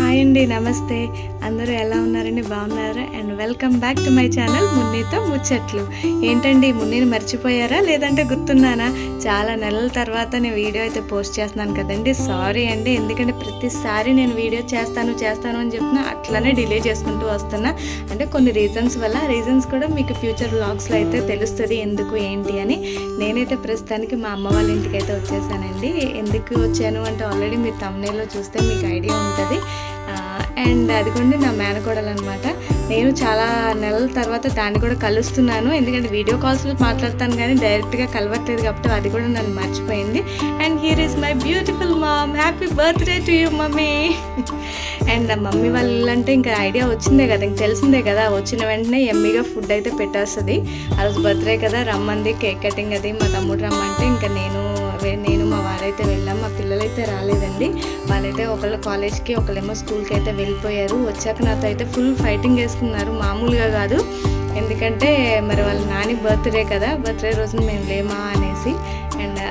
Hi అండి, నమస్తే. అందరూ ఎలా ఉన్నారండి? బాగున్నారా? And welcome back to my channel మున్నీతో ముచ్చట్లు. ఏంటండి, మున్నీని మర్చిపోయారా లేదంటే గుర్తున్నానా? చాలా నెలల తర్వాత నేను వీడియో అయితే పోస్ట్ చేస్తున్నాను కదండి. సారీ అండి, ఎందుకంటే ప్రతిసారి నేను వీడియో చేస్తాను అని చెప్పిన అట్లనే డిలే చేసుకుంటూ వస్తున్నా. అంటే కొన్ని రీజన్స్ వల్ల, రీజన్స్ కూడా మీకు ఫ్యూచర్ వ్లాగ్స్లో అయితే తెలుస్తుంది ఎందుకు ఏంటి అని. నేనైతే ప్రస్తుతానికి మా అమ్మ వాళ్ళ ఇంటికి అయితే వచ్చేసానండి. ఎందుకు వచ్చాను అంటే ఆల్రెడీ మీరు థంబ్నెయిల్లో చూస్తే మీకు ఐడియా ఉంటుంది. అండ్ అదిగోండి నా మేనకోడలు అనమాట. నేను చాలా నెలల తర్వాత దాన్ని కూడా కలుస్తున్నాను. ఎందుకంటే వీడియో కాల్స్లో మాట్లాడతాను కానీ డైరెక్ట్గా కలవట్లేదు కాబట్టి అది కూడా నన్ను మర్చిపోయింది. And here is my beautiful mom. Happy birthday to you mummy. And mummy వాళ్ళంటే ఇంకా ఐడియా వచ్చిందే కదా, ఇంక తెలిసిందే కదా. వచ్చిన వెంటనే ఎమ్మీగా ఫుడ్ అయితే పెట్టేస్తుంది. ఆ రోజు బర్త్డే కదా, రమ్మంది, కేక్ కటింగ్ అది. మా తమ్ముడు రమ్మంటే ఇంకా నేను మా వారైతే వెళ్ళాం. మా పిల్లలైతే రాలేదండి. వాళ్ళైతే ఒకళ్ళు కాలేజ్కి, ఒకళ్ళేమో స్కూల్కి అయితే వెళ్ళిపోయారు. వచ్చాక నాతో అయితే ఫుల్ ఫైటింగ్ వేసుకున్నారు, మామూలుగా కాదు. ఎందుకంటే మరి వాళ్ళ నాని బర్త్డే కదా, బర్త్డే రోజున మేము లేమా అనేసి. అండ్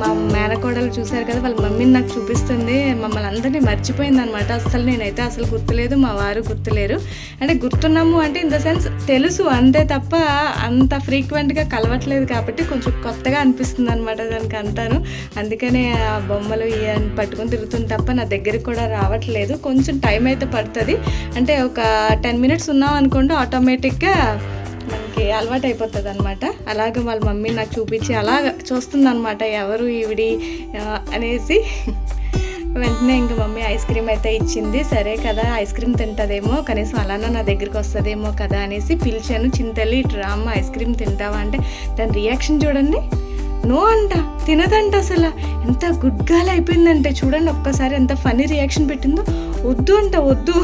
మా మేనకోడలు చూశారు కదా, వాళ్ళ మమ్మీని నాకు చూపిస్తుంది. మమ్మల్ని అందరినీ మర్చిపోయింది అనమాట. నేనైతే అసలు గుర్తులేదు, మా వారు గుర్తులేరు. అంటే గుర్తున్నాము అంటే ఇన్ ద సెన్స్ తెలుసు అంతే తప్ప అంత ఫ్రీక్వెంట్గా కలవట్లేదు కాబట్టి కొంచెం కొత్తగా అనిపిస్తుంది అనమాట దానికి అంటాను. అందుకనే ఆ బొమ్మలు ఇవన్నీ పట్టుకొని తిరుగుతుంది తప్ప నా దగ్గరికి కూడా రావట్లేదు. కొంచెం టైం అయితే పడుతుంది. అంటే ఒక 10 minutes ఉన్నాం అనుకోండి, ఆటోమేటిక్గా మనకి అలవాటు అయిపోతుంది అనమాట. అలాగే వాళ్ళ మమ్మీ నాకు చూపించి అలాగ చూస్తుంది అనమాట, ఎవరు ఈవిడి అనేసి. వెంటనే ఇంకా మమ్మీ ఐస్ క్రీమ్ అయితే ఇచ్చింది. సరే కదా, ఐస్ క్రీమ్ తింటుందేమో, కనీసం అలానే నా దగ్గరికి వస్తుందేమో కదా అనేసి పిలిచాను. చింతల్లి ఇటు రామ్మ, ఐస్ క్రీమ్ తింటావా అంటే దాని రియాక్షన్ చూడండి. నో అంట, తినదంట. అసలు ఎంత గుడ్ గర్ల్ అయిపోయిందంటే చూడండి ఒక్కసారి, ఎంత ఫనీ రియాక్షన్ పెట్టిందో. వద్దు అంట, వద్దు.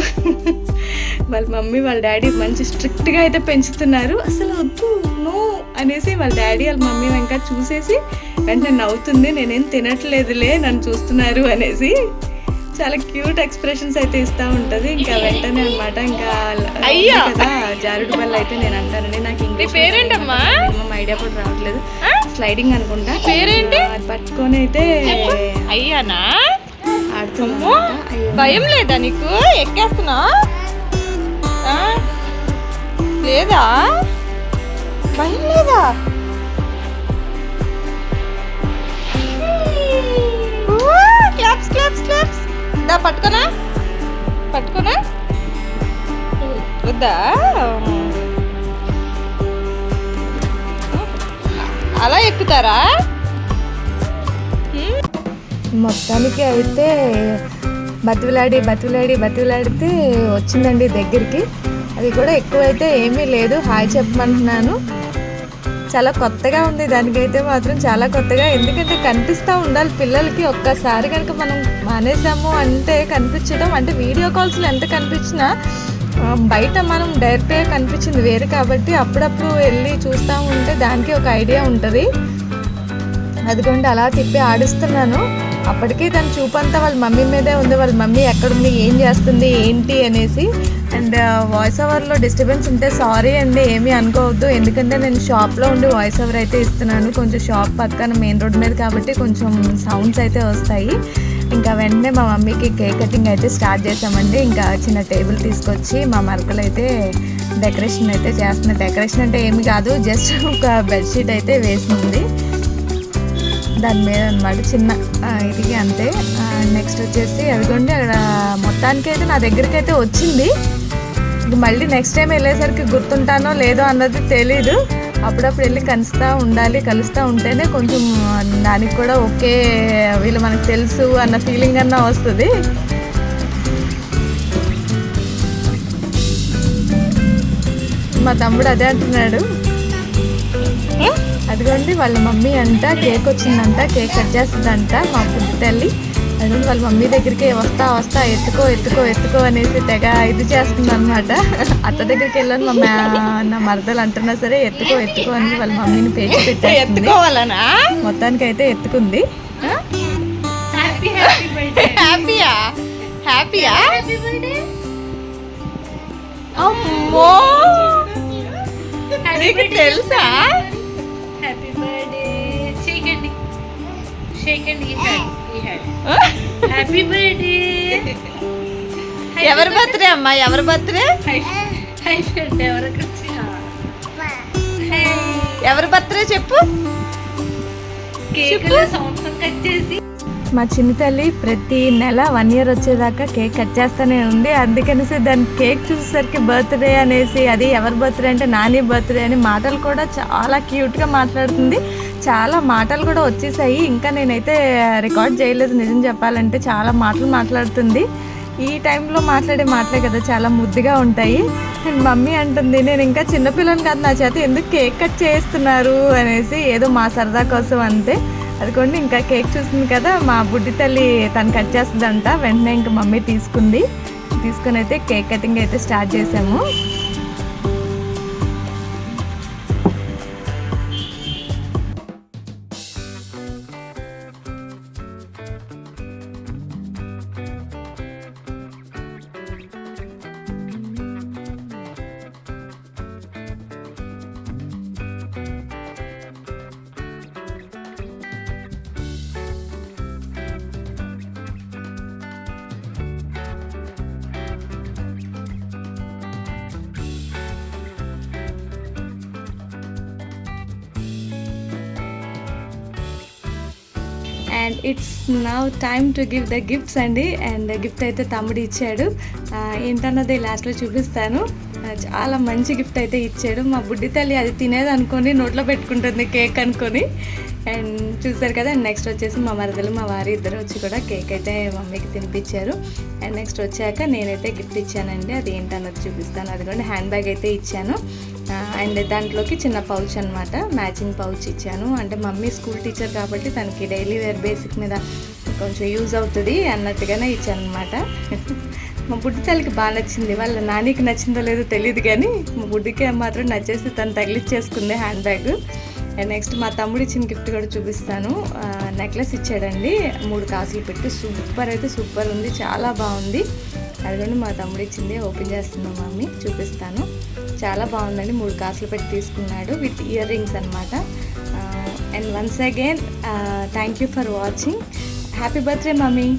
వాళ్ళ మమ్మీ వాళ్ళ డాడీ మంచి స్ట్రిక్ట్గా అయితే పెంచుతున్నారు. అసలు వద్దు, నో అనేసి వాళ్ళ డాడీ వాళ్ళ మమ్మీ వెంక చూసేసి వెంటనే నవ్వుతుంది. నేనేం తినట్లేదులే, నన్ను చూస్తున్నారు అనేసి. చాలా క్యూట్ ఎక్స్ప్రెషన్స్ అయితే ఇస్తూ ఉంటుంది. ఇంకా వెంటనే అనమాట, ఇంకా కదా జారుడు బల్ల అయితే నేను అంటానండి. నాకు ఇంగ్లీష్ ఐడియా కూడా రావట్లేదు. స్లైడింగ్ అనుకుంటా, అది పట్టుకొని అయితే అయ్యానా ఆడుతున్నా. భయం లేదా నీకు? ఎక్కేస్తున్నా లేదా? భయం లేదా? Claps claps claps. దా పట్టుకోనా, పట్టుకోనా? వద్దా? అలా ఎక్కుతారా? మొత్తానికి అయితే బతిలాడితే వచ్చిందండి దగ్గరికి. అది కూడా ఎక్కువైతే ఏమీ లేదు, హాయ్ చెప్పమంటున్నాను. చాలా కొత్తగా ఉంది, దానికైతే మాత్రం చాలా కొత్తగా. ఎందుకంటే కనిపిస్తూ ఉండాలి పిల్లలకి. ఒక్కసారి కనుక మనం మానేసాము అంటే కనిపించడం, అంటే వీడియో కాల్స్లో ఎంత కనిపించినా బయట మనం డైరెక్ట్గా కనిపించింది వేరు కాబట్టి అప్పుడప్పుడు వెళ్ళి చూస్తూ ఉంటే దానికి ఒక ఐడియా ఉంటుంది. అదిగోండి అలా తిప్పి ఆడిస్తున్నాను. అప్పటికే దాని చూపంతా వాళ్ళ మమ్మీ మీదే ఉంది. వాళ్ళ మమ్మీ ఎక్కడుంది, ఏం చేస్తుంది, ఏంటి అనేసి. అండ్ వాయిస్ ఓవర్లో డిస్టర్బెన్స్ ఉంటే సారీ అండి, ఏమీ అనుకోవద్దు. ఎందుకంటే నేను షాప్లో ఉండి వాయిస్ ఓవర్ అయితే ఇస్తున్నాను. కొంచెం షాప్ పక్కన మెయిన్ రోడ్ మీద కాబట్టి కొంచెం సౌండ్స్ అయితే వస్తాయి. ఇంకా వెంటనే మా మమ్మీకి కేక్ కటింగ్ అయితే స్టార్ట్ చేసామండి. ఇంకా చిన్న టేబుల్ తీసుకొచ్చి మా మరకలు అయితే డెకరేషన్ అయితే చేస్తున్నా. డెకరేషన్ అంటే ఏమి కాదు, జస్ట్ ఒక బెడ్షీట్ అయితే వేసింది దాని మీద అనమాట, చిన్న ఇది అంతే. నెక్స్ట్ వచ్చేసి అదిగోండి అక్కడ మొత్తానికి అయితే నా దగ్గరికి అయితే వచ్చింది. మళ్ళీ నెక్స్ట్ టైం వెళ్ళేసరికి గుర్తుంటానో లేదో అన్నది తెలీదు. అప్పుడప్పుడు వెళ్ళి కలుస్తూ ఉంటేనే కొంచెం దానికి కూడా ఓకే, వీళ్ళు మనకు తెలుసు అన్న ఫీలింగ్ అన్నా వస్తుంది. మా తమ్ముడు అదే అంటున్నాడు. అదిగోండి వాళ్ళ మమ్మీ అంట కేక్ వచ్చిందంట, కేక్ కట్ చేస్తుందంట మా పుట్టి తల్లి. అదిగోండి వాళ్ళ మమ్మీ దగ్గరికి వస్తా ఎత్తుకో అనేసి తెగ ఇది చేస్తుంది అనమాట. అత్త దగ్గరికి వెళ్ళాను నా మరదలు అంటున్నా సరే ఎత్తుకో అని వాళ్ళ మమ్మీని పేచి పెట్టేస్తుంది. మొత్తానికి అయితే ఎత్తుకుంది. అమ్మో, నీకు తెలుసా? Shake and he had. Happy birthday. ఎవరి బర్త్డే అమ్మా, ఎవరి బర్త్డే? ఎవరి బర్త్డే చెప్పు. మా చిన్న తల్లి ప్రతి నెల 1 year వచ్చేదాకా కేక్ కట్ చేస్తూనే ఉంది. అందుకనేసి దాని కేక్ చూసేసరికి బర్త్డే అనేసి, అది ఎవరి బర్త్డే అంటే నాని బర్త్డే అని మాటలు కూడా చాలా క్యూట్గా మాట్లాడుతుంది. చాలా మాటలు కూడా వచ్చేసాయి. ఇంకా నేనైతే రికార్డ్ చేయలేదు నిజం చెప్పాలంటే. చాలా మాటలు మాట్లాడుతుంది. ఈ టైంలో మాట్లాడే మాటలే కదా చాలా ముద్దుగా ఉంటాయి. అండ్ మమ్మీ అంటుంది, నేను ఇంకా చిన్నపిల్లని కాదు, నా చేత ఎందుకు కేక్ కట్ చేస్తున్నారు అనేసి. ఏదో మా సరదా కోసం అంతే. అదిగోండి ఇంకా కేక్ చూస్తుంది కదా మా బుడ్డి తల్లి, తను కట్ చేస్తుందంట. వెంటనే ఇంకా మమ్మీ తీసుకొని అయితే కేక్ కటింగ్ అయితే స్టార్ట్ చేసాము. And it's now time to give the gifts అండి. అండ్ గిఫ్ట్ అయితే తమ్ముడు ఇచ్చాడు. ఏంటన్నది లాస్ట్లో చూపిస్తాను. చాలా మంచి గిఫ్ట్ అయితే ఇచ్చాడు. మా బుడ్డి తల్లి అది తినేది అనుకొని నోట్లో పెట్టుకుంటుంది కేక్ అనుకొని. అండ్ చూసారు కదా. అండ్ నెక్స్ట్ వచ్చేసి మా మరదలు మా వారి ఇద్దరు వచ్చి కూడా కేక్ అయితే మమ్మీకి తినిపించారు. అండ్ నెక్స్ట్ వచ్చాక నేనైతే గిఫ్ట్ ఇచ్చానండి. అది ఏంటన్నది చూపిస్తాను. అదిగోండి హ్యాండ్ బ్యాగ్ అయితే ఇచ్చాను. అండ్ దాంట్లోకి చిన్న పౌచ్ అనమాట, మ్యాచింగ్ పౌచ్ ఇచ్చాను. అంటే మమ్మీ స్కూల్ టీచర్ కాబట్టి తనకి డైలీ వేర్ బేసిక్ మీద కొంచెం యూజ్ అవుతుంది అన్నట్టుగానే ఇచ్చాను అనమాట. మా బుడ్డి తల్లికి బాగా నచ్చింది. వాళ్ళ నానికి నచ్చిందో లేదో తెలియదు కానీ మా బుడ్డికి మాత్రం నచ్చేసి తను తగిలిచ్చేసుకుంది హ్యాండ్ బ్యాగ్. అండ్ నెక్స్ట్ మా తమ్ముడు ఇచ్చిన గిఫ్ట్ కూడా చూపిస్తాను. నెక్లెస్ ఇచ్చాడండి 3 కాసులు పెట్టి. సూపర్ అయితే సూపర్ ఉంది, చాలా బాగుంది. అదిగోండి మా తమ్ముడు ఇచ్చింది. ఓపెన్ చేస్తున్నాం మమ్మీ, చూపిస్తాను. చాలా బాగుందండి. 3 కాసులు పెట్టి తీసుకున్నాడు విత్ ఇయర్ రింగ్స్ అనమాట. And once again thank you for watching. Happy birthday mummy.